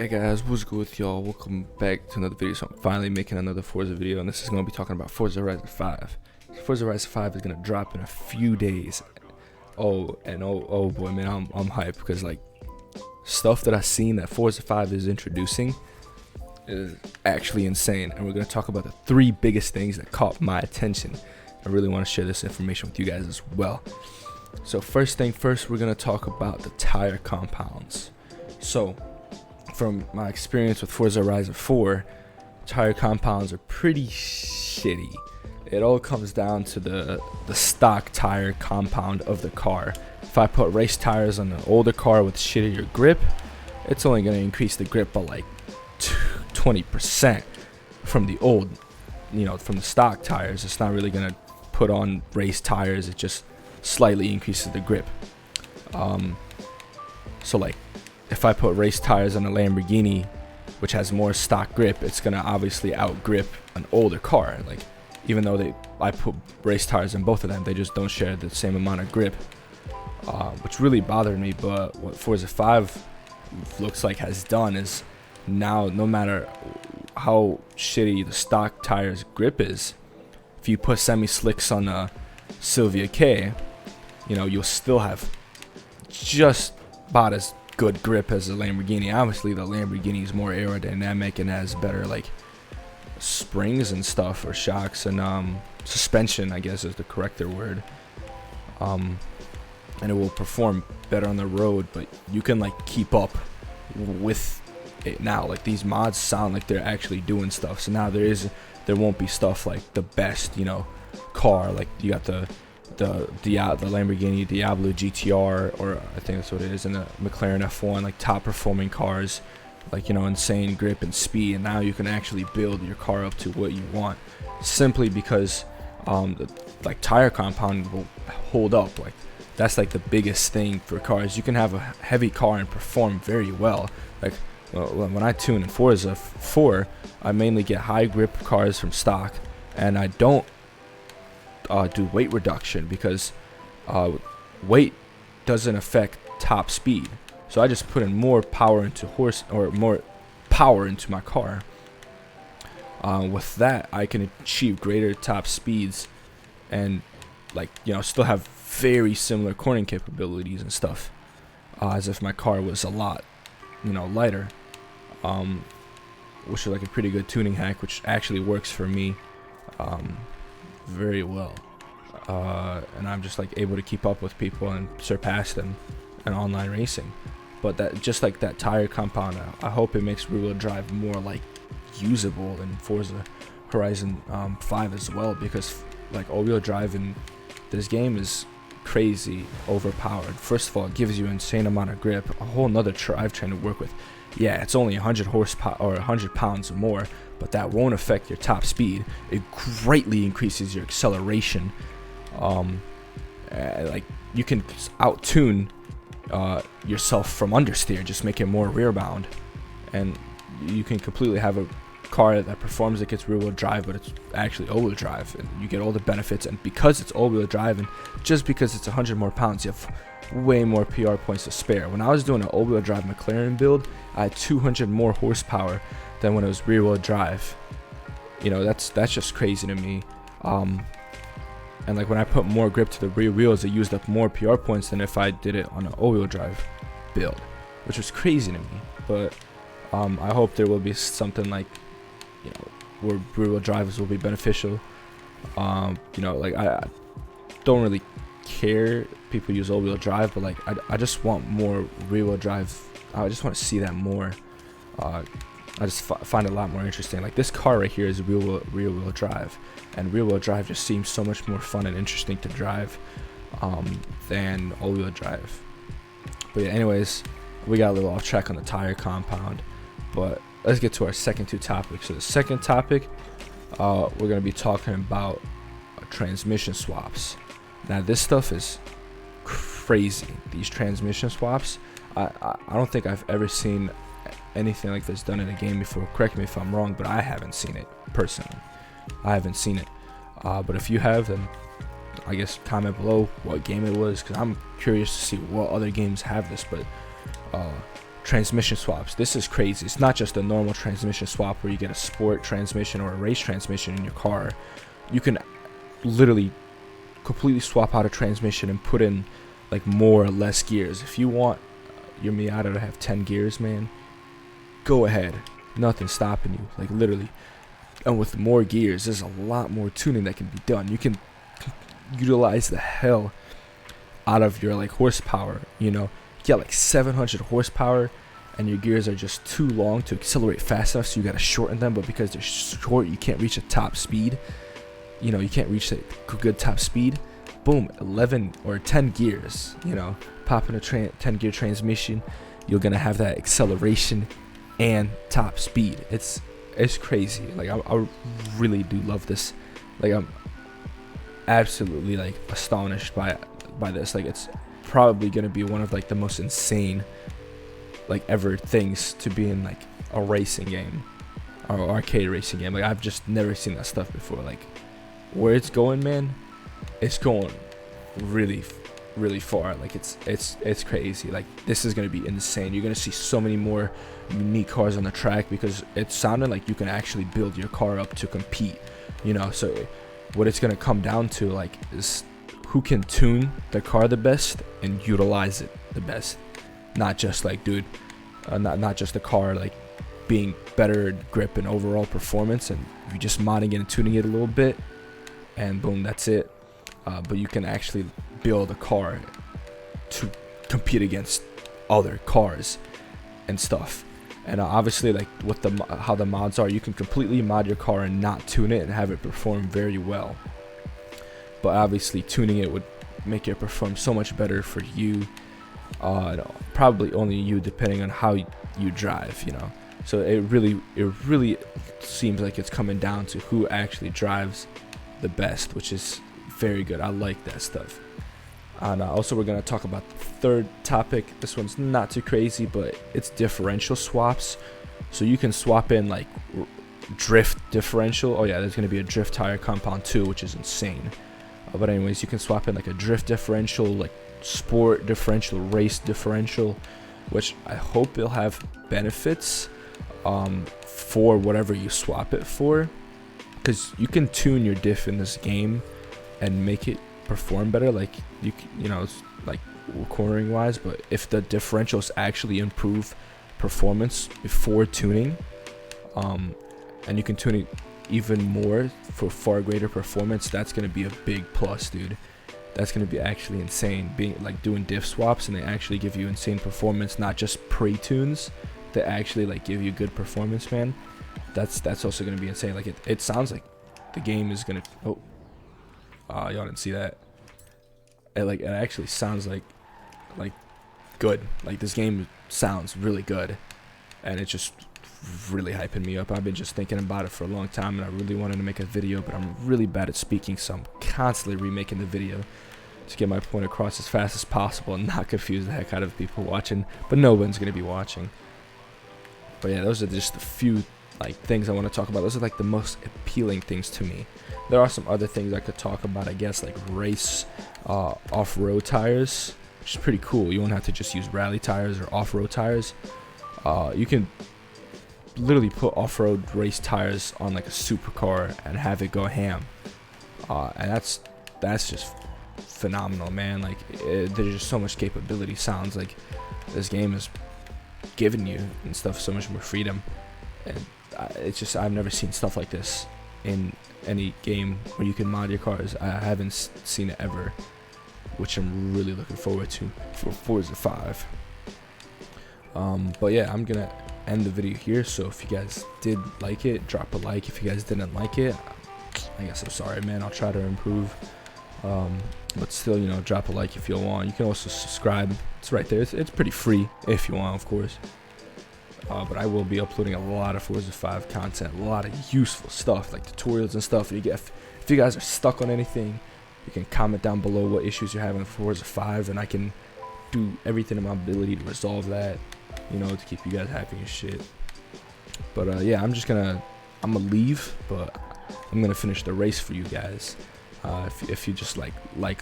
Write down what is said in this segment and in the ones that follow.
Hey guys, what's good with y'all? Welcome back to another video. So I'm finally making another Forza video, and this is going to be talking about Forza Horizon 5. Forza Horizon 5 is going to drop in a few days. Oh boy, man, I'm hyped because like stuff that I've seen that Forza 5 is introducing is actually insane, and we're going to talk about the three biggest things that caught my attention. I really want to share this information with you guys as well. So first thing first, we're going to talk about the tire compounds. So from my experience with Forza Horizon 4, tire compounds are pretty shitty. It all comes down to the stock tire compound of the car. If I put race tires on an older car with shittier grip, it's only going to increase the grip by like 20% from the old, from the stock tires. It's not really going to put on race tires. It just slightly increases the grip. So like, if I put race tires on a Lamborghini, which has more stock grip, it's gonna obviously outgrip an older car. Like, even though I put race tires on both of them, they just don't share the same amount of grip, which really bothered me. But what Forza 5 looks like has done is now, no matter how shitty the stock tires grip is, if you put semi-slicks on a Silvia K, you'll still have just about as good grip as a Lamborghini. Obviously the Lamborghini is more aerodynamic and has better like springs and stuff, or shocks and suspension, I guess is the correcter word, and it will perform better on the road, but you can like keep up with it now. Like, these mods sound like they're actually doing stuff, so now there won't be stuff like the best car, like you got the Lamborghini Diablo GTR, or I think that's what it is, and the McLaren F1, like top performing cars, like insane grip and speed. And now you can actually build your car up to what you want, simply because the tire compound will hold up. Like, that's like the biggest thing for cars. You can have a heavy car and perform very well. Like, when I tune in Forza 4, I mainly get high grip cars from stock, and I don't do weight reduction because weight doesn't affect top speed. So I just put in more power into more power into my car. With that, I can achieve greater top speeds and still have very similar cornering capabilities and stuff, as if my car was a lot lighter, which is like a pretty good tuning hack, which actually works for me very well, and I'm just like able to keep up with people and surpass them in online racing. But that, just like that tire compound, I hope it makes rear-wheel drive more like usable in Forza Horizon 5 as well, because like all-wheel drive in this game is crazy overpowered. First of all, it gives you an insane amount of grip, a whole nother drivetrain to work with. Yeah, it's only 100 horsepower or 100 pounds more, but that won't affect your top speed. It greatly increases your acceleration. Like, you can out-tune yourself from understeer, just make it more rear-bound, and you can completely have a car that performs like it's rear-wheel drive, but it's actually all-wheel drive, and you get all the benefits. And because it's all-wheel drive, and just because it's 100 more pounds, you have way more PR points to spare. When I was doing an all-wheel drive McLaren build, I had 200 more horsepower than when it was rear-wheel drive. That's just crazy to me. And like, when I put more grip to the rear wheels, it used up more PR points than if I did it on an all-wheel drive build, which was crazy to me. But I hope there will be something like, where rear-wheel drives will be beneficial. Like, I don't really care if people use all-wheel drive, but like, I just want more rear-wheel drive. I just want to see that more. I just find it a lot more interesting. Like, this car right here is rear-wheel drive, and rear-wheel drive just seems so much more fun and interesting to drive than all-wheel drive. But yeah, anyways, we got a little off track on the tire compound, but let's get to our second two topics. So the second topic, we're going to be talking about transmission swaps. Now, this stuff is crazy. These transmission swaps, I don't think I've ever seen anything like this done in a game before. Correct me if I'm wrong, but I haven't seen it personally. I haven't seen it. But if you have, then I guess comment below what game it was, because I'm curious to see what other games have this. But transmission swaps. This is crazy. It's not just a normal transmission swap where you get a sport transmission or a race transmission in your car. You can literally completely swap out a transmission and put in like more or less gears. If you want your Miata to have 10 gears, man, go ahead. Nothing's stopping you, like literally. And with more gears, there's a lot more tuning that can be done. You can utilize the hell out of your like horsepower. You know, you get like 700 horsepower and your gears are just too long to accelerate fast enough, so you gotta shorten them. But because they're short, you can't reach a top speed. You know, you can't reach a good top speed. Boom, 11 or 10 gears, you know, popping a 10 gear transmission, you're gonna have that acceleration and top speed. It's crazy. Like I really do love this. Like I'm absolutely like astonished by this. Like it's probably gonna be one of like the most insane like ever things to be in like a racing game or arcade racing game. Like I've just never seen that stuff before. Like where it's going, man, it's going really far. Like it's crazy. Like this is gonna be insane. You're gonna see so many more unique cars on the track because it sounded like you can actually build your car up to compete, you know. So what it's gonna come down to like is who can tune the car the best and utilize it the best. Not just like, dude, not just the car like being better grip and overall performance, and you just modding it and tuning it a little bit and boom, that's it. But you can actually build a car to compete against other cars and stuff. And obviously, like with how the mods are, you can completely mod your car and not tune it and have it perform very well. But obviously, tuning it would make it perform so much better for you. Probably only you, depending on how you drive, you know. So it really seems like it's coming down to who actually drives the best, which is very good. I like that stuff. And also we're going to talk about the third topic. This one's not too crazy, but it's differential swaps. So you can swap in like drift differential. Oh yeah, there's going to be a drift tire compound too, which is insane. But anyways, you can swap in like a drift differential, like sport differential, race differential, which I hope it'll have benefits for whatever you swap it for, because you can tune your diff in this game and make it perform better, like you know, it's like cornering wise. But if the differentials actually improve performance before tuning, and you can tune it even more for far greater performance, that's going to be a big plus, dude. That's going to be actually insane, being like doing diff swaps and they actually give you insane performance, not just pre-tunes that actually like give you good performance, man. That's also going to be insane. Like it sounds like the game is going to y'all didn't see that. It actually sounds like good. Like this game sounds really good, and it's just really hyping me up. I've been just thinking about it for a long time, and I really wanted to make a video, but I'm really bad at speaking, so I'm constantly remaking the video to get my point across as fast as possible and not confuse the heck out of people watching. But no one's gonna be watching. But yeah, those are just a few like things I want to talk about. Those are like the most appealing things to me. There are some other things I could talk about, I guess, like race off-road tires, which is pretty cool. You won't have to just use rally tires or off-road tires. You can literally put off-road race tires on like a supercar and have it go ham, and that's just phenomenal, man. Like there's just so much capability. Sounds like this game is giving you and stuff so much more freedom, and it's just, I've never seen stuff like this in any game where you can mod your cars. I haven't seen it ever, which I'm really looking forward to for Forza 5. But yeah, I'm gonna end the video here. So if you guys did like it, drop a like. If you guys didn't like it, I guess I'm sorry, man. I'll try to improve, but still, you know, drop a like if you want. You can also subscribe, it's right there. It's pretty free if you want, of course. But I will be uploading a lot of Forza 5 content, a lot of useful stuff like tutorials and stuff. If you guys are stuck on anything, you can comment down below what issues you're having with Forza 5, and I can do everything in my ability to resolve that, you know, to keep you guys happy and shit. But yeah, I'm gonna leave, but I'm gonna finish the race for you guys. If you just like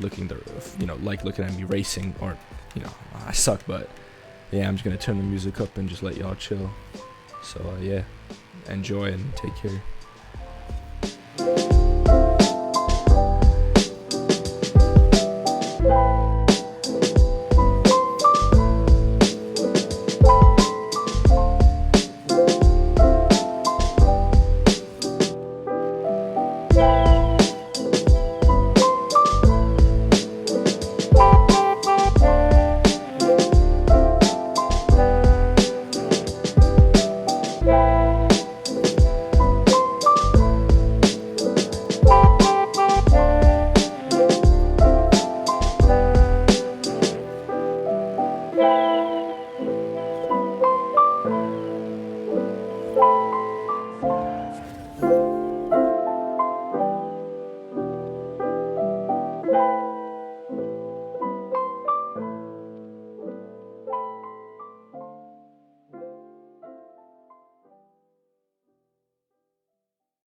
looking at me racing, or you know, I suck, but yeah, I'm just gonna turn the music up and just let y'all chill. So yeah, enjoy and take care.